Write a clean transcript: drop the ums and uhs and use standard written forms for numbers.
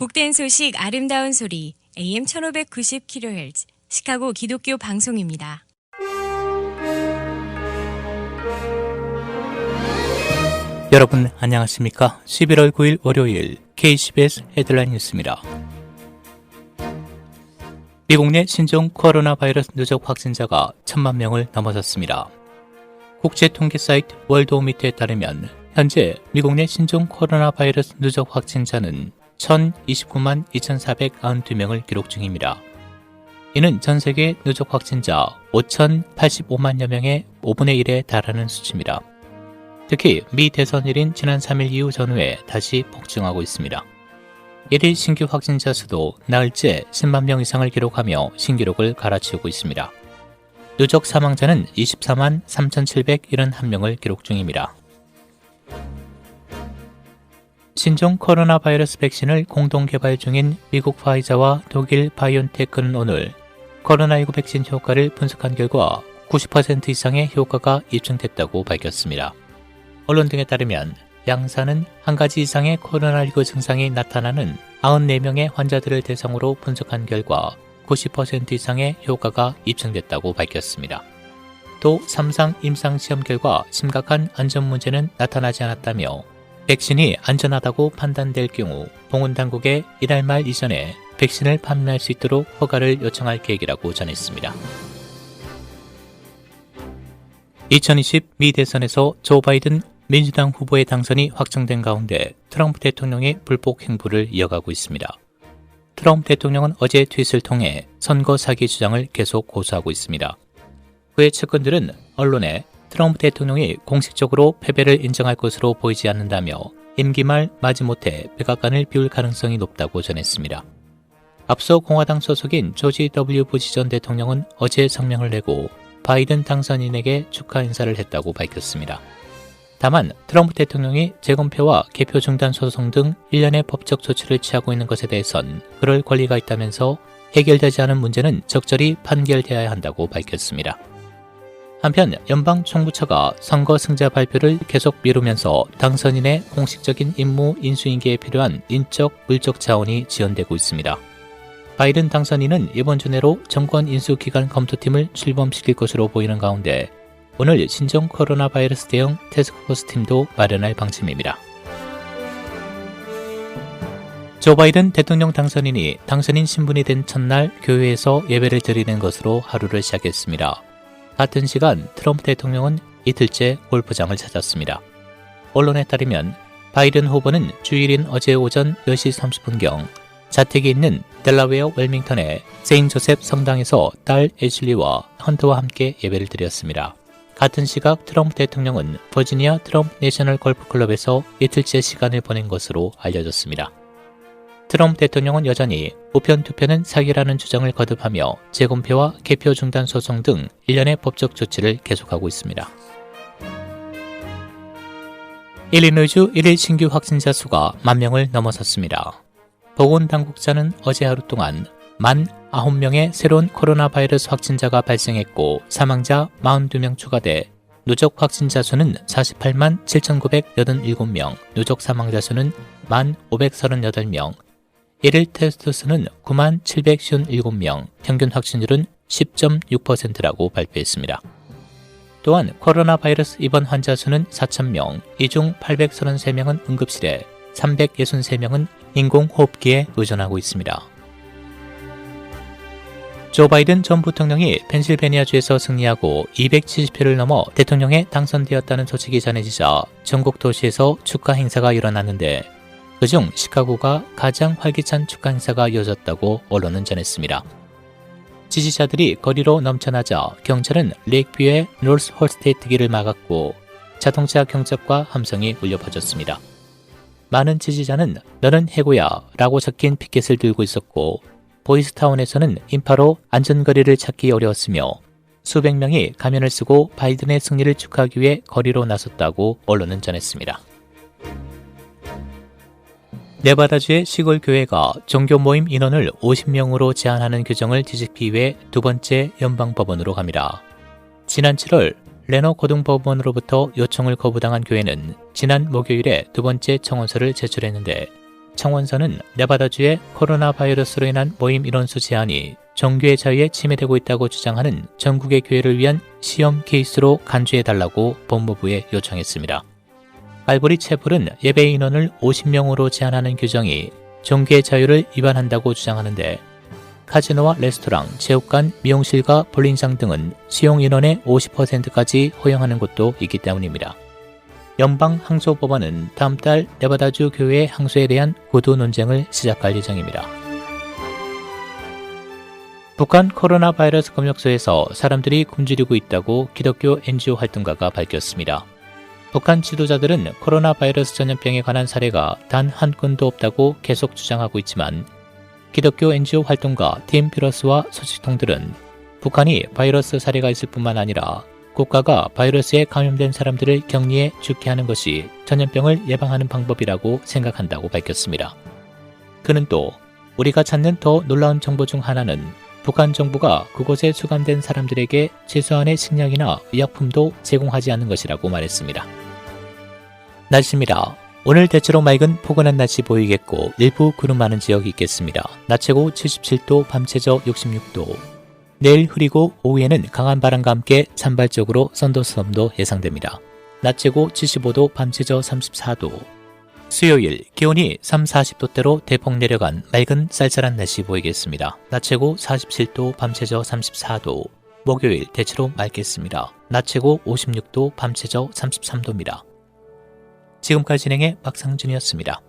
복된 소식 아름다운 소리 AM 1590kHz 시카고 기독교 방송입니다. 여러분 안녕하십니까? 11월 9일 월요일 KCBS 헤드라인 뉴스입니다. 미국 내 신종 코로나 바이러스 누적 확진자가 1000만 명을 넘어섰습니다. 국제 통계 사이트 월드오미터에 따르면 현재 미국 내 신종 코로나 바이러스 누적 확진자는 1029만 2492명을 기록 중입니다. 이는 전 세계 누적 확진자 5085만여 명의 5분의 1에 달하는 수치입니다. 특히 미 대선일인 지난 3일 이후 전후에 다시 폭증하고 있습니다. 1일 신규 확진자 수도 나흘째 10만 명 이상을 기록하며 신기록을 갈아치우고 있습니다. 누적 사망자는 24만 3771명을 기록 중입니다. 신종 코로나 바이러스 백신을 공동 개발 중인 미국 파이자와 독일 바이온테크는 오늘 코로나19 백신 효과를 분석한 결과 90% 이상의 효과가 입증됐다고 밝혔습니다. 언론 등에 따르면 양사는 한 가지 이상의 코로나19 증상이 나타나는 94명의 환자들을 대상으로 분석한 결과 90% 이상의 효과가 입증됐다고 밝혔습니다. 또 3상 임상시험 결과 심각한 안전 문제는 나타나지 않았다며 백신이 안전하다고 판단될 경우 보건당국에 이달 말 이전에 백신을 판매할 수 있도록 허가를 요청할 계획이라고 전했습니다. 2020 미 대선에서 조 바이든 민주당 후보의 당선이 확정된 가운데 트럼프 대통령의 불복 행보를 이어가고 있습니다. 트럼프 대통령은 어제 트윗을 통해 선거 사기 주장을 계속 고수하고 있습니다. 그의 측근들은 언론에 트럼프 대통령이 공식적으로 패배를 인정할 것으로 보이지 않는다며 임기 말 마지못해 백악관을 비울 가능성이 높다고 전했습니다. 앞서 공화당 소속인 조지 W. 부시 전 대통령은 어제 성명을 내고 바이든 당선인에게 축하 인사를 했다고 밝혔습니다. 다만 트럼프 대통령이 재검표와 개표 중단 소송 등 일련의 법적 조치를 취하고 있는 것에 대해선 그럴 권리가 있다면서 해결되지 않은 문제는 적절히 판결되어야 한다고 밝혔습니다. 한편 연방정부처가 선거 승자 발표를 계속 미루면서 당선인의 공식적인 임무 인수인계에 필요한 인적, 물적 자원이 지연되고 있습니다. 바이든 당선인은 이번 주 내로 정권 인수기관 검토팀을 출범시킬 것으로 보이는 가운데 오늘 신종 코로나 바이러스 대응 태스크포스 팀도 마련할 방침입니다. 조 바이든 대통령 당선인이 당선인 신분이 된 첫날 교회에서 예배를 드리는 것으로 하루를 시작했습니다. 같은 시간 트럼프 대통령은 이틀째 골프장을 찾았습니다. 언론에 따르면 바이든 후보는 주일인 어제 오전 10시 30분경 자택이 있는 델라웨어 웰밍턴의 세인 조셉 성당에서 딸 애슐리와 헌터와 함께 예배를 드렸습니다. 같은 시각 트럼프 대통령은 버지니아 트럼프 내셔널 골프클럽에서 이틀째 시간을 보낸 것으로 알려졌습니다. 트럼프 대통령은 여전히 우편 투표는 사기라는 주장을 거듭하며 재검표와 개표 중단 소송 등 일련의 법적 조치를 계속하고 있습니다. 일리노이주 1일 신규 확진자 수가 10,000명을 넘어섰습니다. 보건당국자는 어제 하루 동안 19명의 새로운 코로나 바이러스 확진자가 발생했고 사망자 42명 추가돼 누적 확진자 수는 48만 7,987명, 누적 사망자 수는 1,538명, 1일 테스트 수는 9만 757명, 평균 확진율은 10.6%라고 발표했습니다. 또한 코로나 바이러스 입원 환자 수는 4,000명, 이 중 833명은 응급실에, 363명은 인공호흡기에 의존하고 있습니다. 조 바이든 전 부통령이 펜실베니아주에서 승리하고 270표를 넘어 대통령에 당선되었다는 소식이 전해지자 전국 도시에서 축하 행사가 일어났는데 그중 시카고가 가장 활기찬 축하 행사가 이어졌다고 언론은 전했습니다. 지지자들이 거리로 넘쳐나자 경찰은 레이크뷰의 노스 홀스테이트길을 막았고 자동차 경적과 함성이 울려 퍼졌습니다. 많은 지지자는 너는 해고야 라고 적힌 피켓을 들고 있었고 보이스타운에서는 인파로 안전거리를 찾기 어려웠으며 수백 명이 가면을 쓰고 바이든의 승리를 축하하기 위해 거리로 나섰다고 언론은 전했습니다. 네바다주의 시골 교회가 종교 모임 인원을 50명으로 제한하는 규정을 뒤집기 위해 두 번째 연방법원으로 갑니다. 지난 7월 레노 고등법원으로부터 요청을 거부당한 교회는 지난 목요일에 두 번째 청원서를 제출했는데 청원서는 네바다주의 코로나 바이러스로 인한 모임 인원수 제한이 종교의 자유에 침해되고 있다고 주장하는 전국의 교회를 위한 시험 케이스로 간주해달라고 법무부에 요청했습니다. 칼보리 채플은 예배 인원을 50명으로 제한하는 규정이 종교의 자유를 위반한다고 주장하는데 카지노와 레스토랑, 체육관, 미용실과 볼링장 등은 수용 인원의 50%까지 허용하는 곳도 있기 때문입니다. 연방 항소법원은 다음 달 네바다주 교회의 항소에 대한 구두 논쟁을 시작할 예정입니다. 북한 코로나 바이러스 검역소에서 사람들이 굶주리고 있다고 기독교 NGO 활동가가 밝혔습니다. 북한 지도자들은 코로나 바이러스 전염병에 관한 사례가 단 한 건도 없다고 계속 주장하고 있지만 기독교 NGO 활동가 팀 피러스와 소식통들은 북한이 바이러스 사례가 있을 뿐만 아니라 국가가 바이러스에 감염된 사람들을 격리해 죽게 하는 것이 전염병을 예방하는 방법이라고 생각한다고 밝혔습니다. 그는 또 우리가 찾는 더 놀라운 정보 중 하나는 북한 정부가 그곳에 수감된 사람들에게 최소한의 식량이나 의약품도 제공하지 않는 것이라고 말했습니다. 날씨입니다. 오늘 대체로 맑은 포근한 날씨 보이겠고 일부 구름 많은 지역이 있겠습니다. 낮 최고 77도, 밤 최저 66도. 내일 흐리고 오후에는 강한 바람과 함께 산발적으로 썬더스톰도 예상됩니다. 낮 최고 75도, 밤 최저 34도. 수요일 기온이 30-40도대로 대폭 내려간 맑은 쌀쌀한 날씨 보이겠습니다. 낮 최고 47도, 밤 최저 34도. 목요일 대체로 맑겠습니다. 낮 최고 56도, 밤 최저 33도입니다. 지금까지 진행의 박상준이었습니다.